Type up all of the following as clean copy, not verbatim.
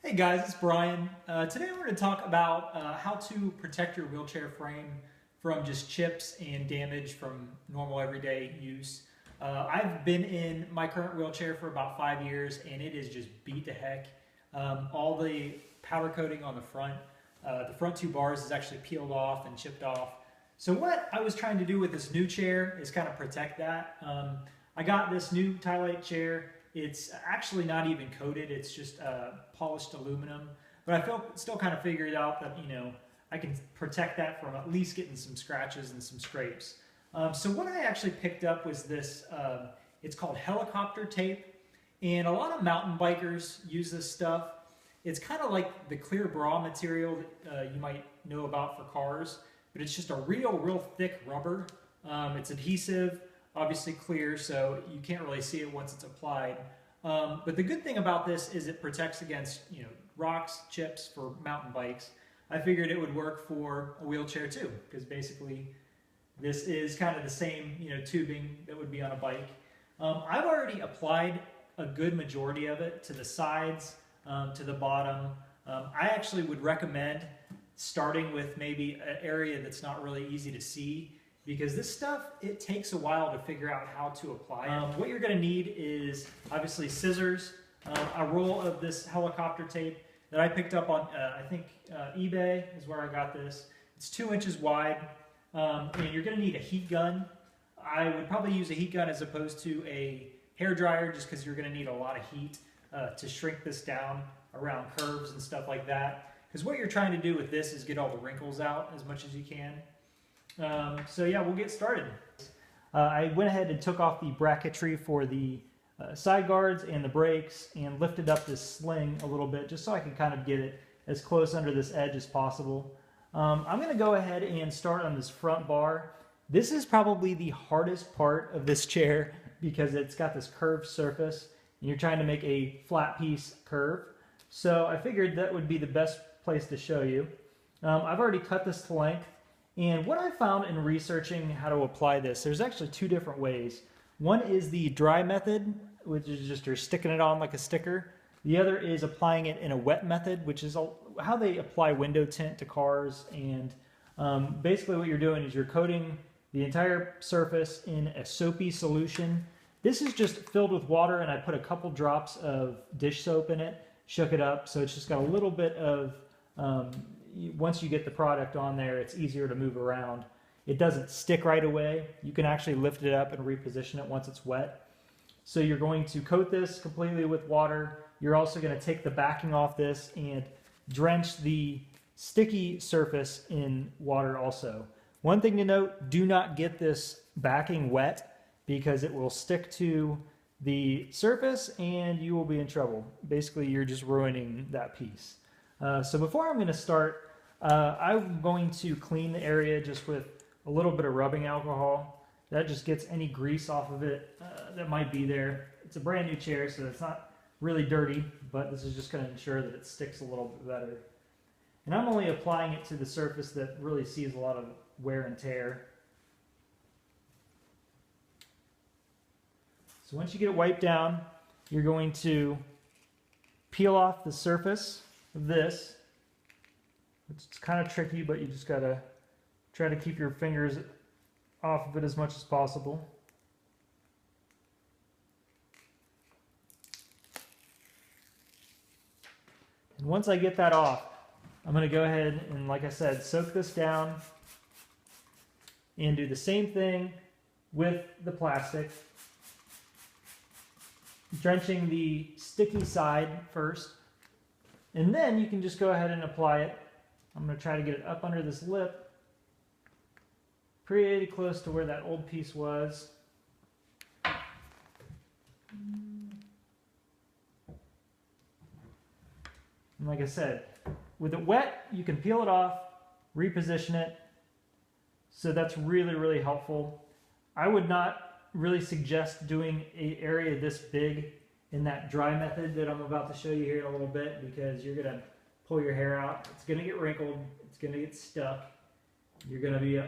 Hey guys, it's Brian. Today we're going to talk about how to protect your wheelchair frame from just chips and damage from normal everyday use. I've been in my current wheelchair for about 5 years and it is just beat to heck. All the powder coating on the front two bars is actually peeled off and chipped off. So what I was trying to do with this new chair is kind of protect that. I got this new Tylite chair. It's actually not even coated, it's just polished aluminum. But I still kind of figured out that, I can protect that from at least getting some scratches and some scrapes. So what I actually picked up was this, it's called helicopter tape. And a lot of mountain bikers use this stuff. It's kind of like the clear bra material that you might know about for cars, but it's just a real thick rubber. It's adhesive, obviously clear, so you can't really see it once it's applied. But the good thing about this is it protects against rocks, chips for mountain bikes. I figured it would work for a wheelchair too, because basically this is kind of the same tubing that would be on a bike. I've already applied a good majority of it to the sides, to the bottom. I actually would recommend starting with maybe an area that's not really easy to see, because this stuff, it takes a while to figure out how to apply it. What you're going to need is obviously scissors, a roll of this helicopter tape that I picked up on, I think eBay is where I got this. It's 2 inches wide, and you're going to need a heat gun. I would probably use a heat gun as opposed to a hair dryer, just because you're going to need a lot of heat to shrink this down around curves and stuff like that. Because what you're trying to do with this is get all the wrinkles out as much as you can. So yeah, we'll get started. I went ahead and took off the bracketry for the side guards and the brakes and lifted up this sling a little bit just so I can kind of get it as close under this edge as possible. I'm going to go ahead and start on this front bar. This is probably the hardest part of this chair because it's got this curved surface and you're trying to make a flat piece curve. So I figured that would be the best place to show you. I've already cut this to length. And what I found in researching how to apply this, there's actually two different ways. One is the dry method, which is just you're sticking it on like a sticker. The other is applying it in a wet method, which is how they apply window tint to cars. And basically what you're doing is you're coating the entire surface in a soapy solution. This is just filled with water, and I put a couple drops of dish soap in it, shook it up, so it's just got a little bit of once you get the product on there, it's easier to move around. It doesn't stick right away. You can actually lift it up and reposition it once it's wet. So you're going to coat this completely with water. You're also going to take the backing off this and drench the sticky surface in water also. One thing to note, do not get this backing wet because it will stick to the surface and you will be in trouble. Basically, you're just ruining that piece. So before I'm going to start, I'm going to clean the area just with a little bit of rubbing alcohol. That just gets any grease off of it that might be there. It's a brand new chair, so it's not really dirty, but this is just going to ensure that it sticks a little bit better. And I'm only applying it to the surface that really sees a lot of wear and tear. So once you get it wiped down, you're going to peel off the surface of this. It's kind of tricky, but you just gotta try to keep your fingers off of it as much as possible. And once I get that off, I'm going to go ahead and, like I said, soak this down and do the same thing with the plastic. Drenching the sticky side first, and then you can just go ahead and apply it. I'm going to try to get it up under this lip, pretty close to where that old piece was. And like I said, with it wet, you can peel it off, reposition it. So that's really helpful. I would not really suggest doing an area this big in that dry method that I'm about to show you here in a little bit, because you're going to pull your hair out. It's going to get wrinkled. It's going to get stuck. You're going to be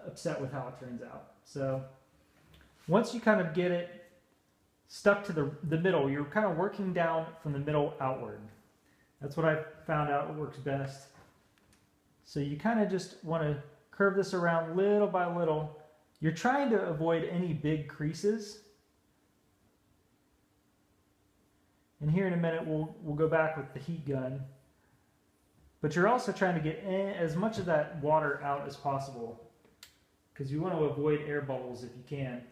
upset with how it turns out. So once you kind of get it stuck to the middle, you're kind of working down from the middle outward. That's what I found out works best. So you kind of just want to curve this around little by little. You're trying to avoid any big creases. And here in a minute, we'll go back with the heat gun. But you're also trying to get as much of that water out as possible, because you want to avoid air bubbles if you can.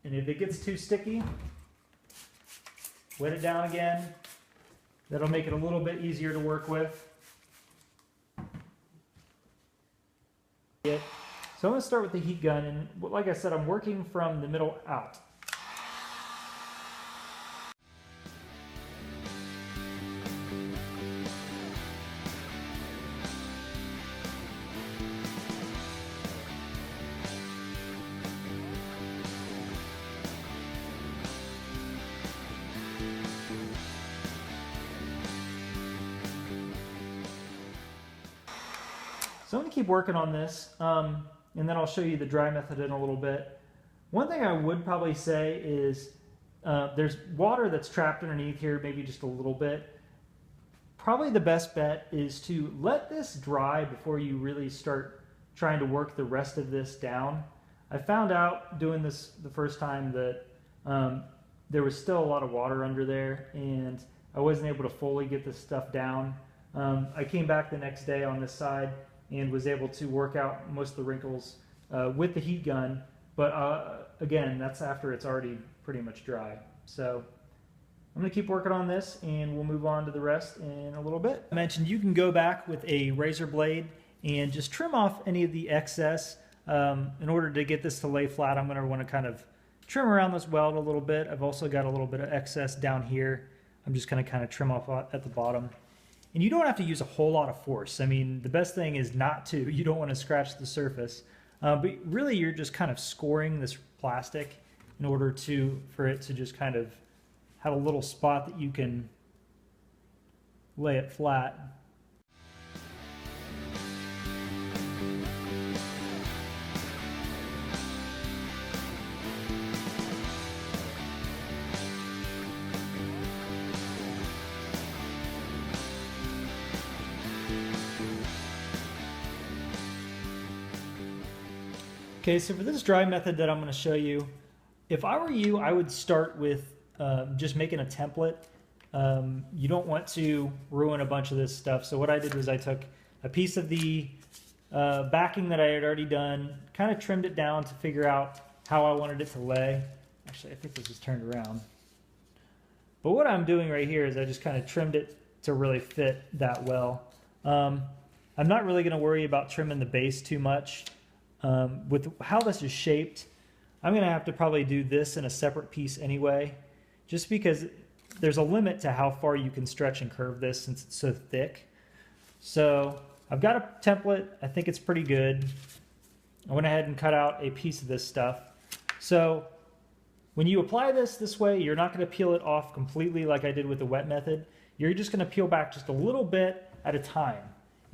And if it gets too sticky, wet it down again. That'll make it a little bit easier to work with. So I'm going to start with the heat gun, and like I said, I'm working from the middle out. So I'm going to keep working on this, and then I'll show you the dry method in a little bit. One thing I would probably say is there's water that's trapped underneath here, maybe just a little bit. Probably the best bet is to let this dry before you really start trying to work the rest of this down. I found out doing this the first time that there was still a lot of water under there, and I wasn't able to fully get this stuff down. I came back the next day on this side and was able to work out most of the wrinkles with the heat gun. But again, that's after it's already pretty much dry. So I'm gonna keep working on this, and we'll move on to the rest in a little bit. I mentioned you can go back with a razor blade and just trim off any of the excess. In order to get this to lay flat, I'm gonna wanna kind of trim around this weld a little bit. I've also got a little bit of excess down here. I'm just gonna kind of trim off at the bottom. And you don't have to use a whole lot of force. I mean, the best thing is not to. You don't want to scratch the surface. But really, you're just kind of scoring this plastic in order for it to just kind of have a little spot that you can lay it flat. Okay, so for this dry method that I'm going to show you, if I were you, I would start with just making a template. You don't want to ruin a bunch of this stuff. So what I did was I took a piece of the backing that I had already done, kind of trimmed it down to figure out how I wanted it to lay. Actually, I think this is turned around. But what I'm doing right here is I just kind of trimmed it to really fit that well. I'm not really going to worry about trimming the base too much. With how this is shaped, I'm going to have to probably do this in a separate piece anyway, just because there's a limit to how far you can stretch and curve this since it's so thick. So I've got a template. I think it's pretty good. I went ahead and cut out a piece of this stuff. So when you apply this way, you're not going to peel it off completely like I did with the wet method. You're just going to peel back just a little bit at a time.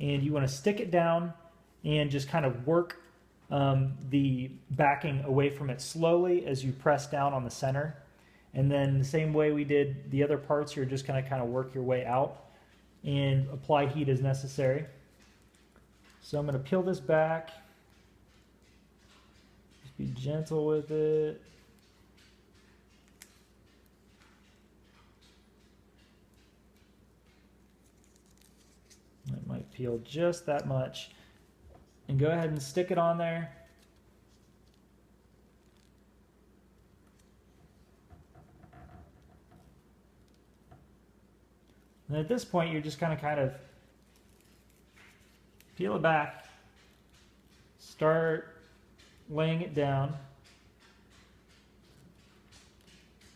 And you want to stick it down and just kind of work the backing away from it slowly as you press down on the center. And then the same way we did the other parts, you're just going to kind of work your way out and apply heat as necessary. So I'm going to peel this back. Just be gentle with it. It might peel just that much. And go ahead and stick it on there. And at this point, you're just going to kind of peel it back, start laying it down.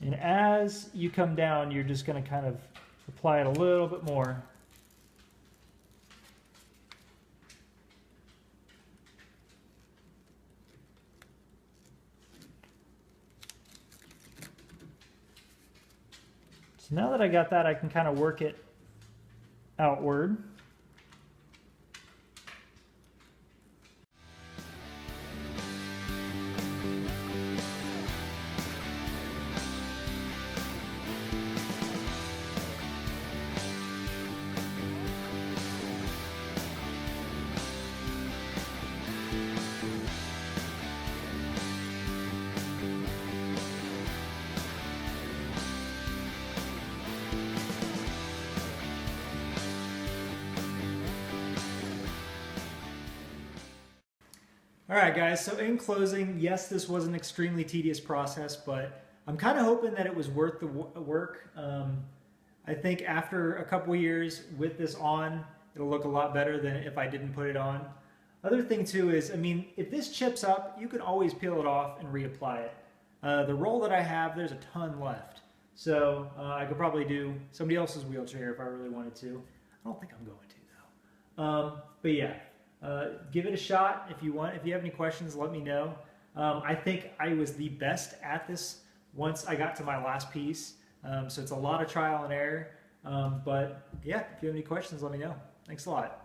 And as you come down, you're just going to kind of apply it a little bit more. So now that I got that, I can kind of work it outward. All right, guys, so in closing, yes, this was an extremely tedious process, but I'm kind of hoping that it was worth the work. I think after a couple years with this on, it'll look a lot better than if I didn't put it on. Other thing too is, I mean, if this chips up, you can always peel it off and reapply it. The roll that I have, there's a ton left. So I could probably do somebody else's wheelchair if I really wanted to. I don't think I'm going to though. But yeah, give it a shot if you want. If you have any questions, let me know. I think I was the best at this once I got to my last piece. So it's a lot of trial and error. But yeah, if you have any questions, let me know. Thanks a lot.